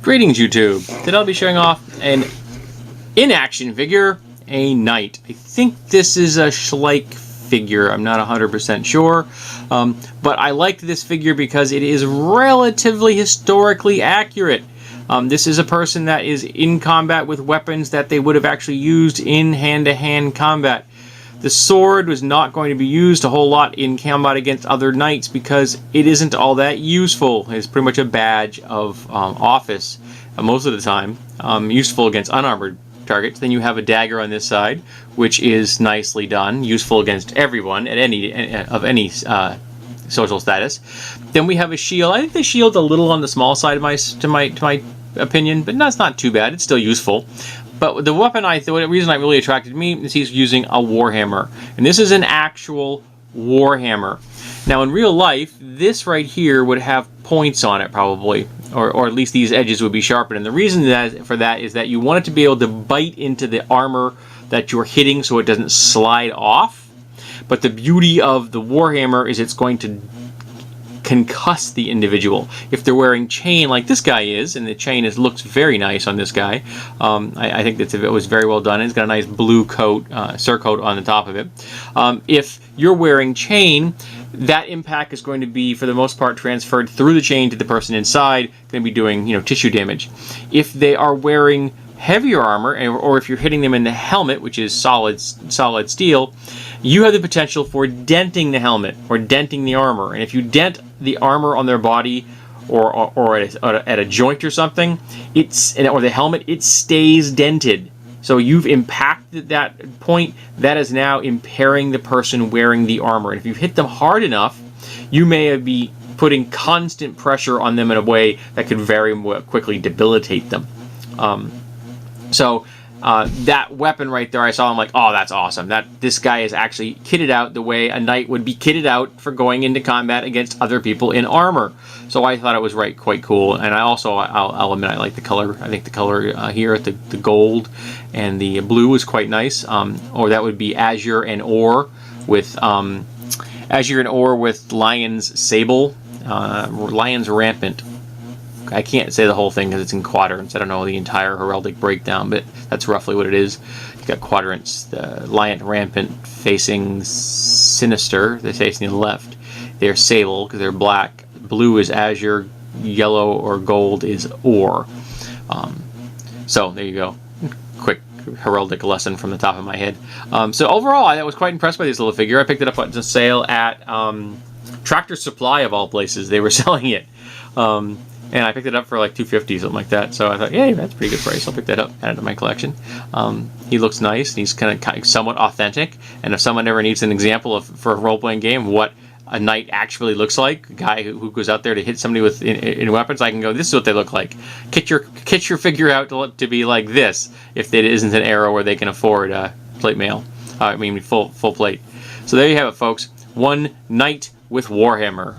Greetings, YouTube. Today I'll be showing off an in-action figure, a knight. I think this is a Schleich figure. I'm not 100% sure, but I liked this figure because it is relatively historically accurate. This is a person that is in combat with weapons that they would have actually used in hand-to-hand combat. The sword was not going to be used a whole lot in combat against other knights because it isn't all that useful. It's pretty much a badge of office most of the time, useful against unarmored targets. Then you have a dagger on this side, which is nicely done, useful against everyone at any social status. Then we have a shield. I think the shield's a little on the small side of to my opinion, but that's not too bad. It's still useful. But the weapon, the reason it really attracted me is he's using a warhammer. And this is an actual warhammer. Now in real life, this right here would have points on it probably, or at least these edges would be sharpened. And the reason for that is that you want it to be able to bite into the armor that you're hitting so it doesn't slide off. But the beauty of the warhammer is it's going to concuss the individual. If they're wearing chain like this guy is, and the chain looks very nice on this guy, I think that it was very well done. It's got a nice blue coat, surcoat on the top of it. If you're wearing chain, that impact is going to be, for the most part, transferred through the chain to the person inside, going to be doing, tissue damage. If they are wearing heavier armor, or if you're hitting them in the helmet, which is solid steel, you have the potential for denting the helmet or denting the armor. And if you dent the armor on their body or at a joint or something, or the helmet, it stays dented. So you've impacted that point. That is now impairing the person wearing the armor. And if you hit them hard enough, you may be putting constant pressure on them in a way that could very quickly debilitate them. That weapon right there, I saw, I'm like, oh, that's awesome. This guy is actually kitted out the way a knight would be kitted out for going into combat against other people in armor. So I thought it was quite cool. And I'll admit, I like the color. I think the color here at the gold and the blue is quite nice. Or that would be azure and ore with lion's sable, lion's rampant. I can't say the whole thing because it's in quadrants. I don't know the entire heraldic breakdown, but that's roughly what it is. You've got quadrants. The lion rampant facing sinister. They're facing the left. They're sable because they're black. Blue is azure. Yellow or gold is ore. So there you go. Quick heraldic lesson from the top of my head. So overall, I was quite impressed by this little figure. I picked it up on sale at Tractor Supply of all places. They were selling it. And I picked it up for like $2.50, something like that. So I thought, yeah, that's a pretty good price. I'll pick that up, add it to my collection. He looks nice. And he's kind of somewhat authentic. And if someone ever needs an example for a role-playing game, what a knight actually looks like, a guy who goes out there to hit somebody with in weapons, I can go, this is what they look like. Kit your figure out to be like this, if it isn't an era where they can afford plate mail. Full plate. So there you have it, folks. One knight with warhammer.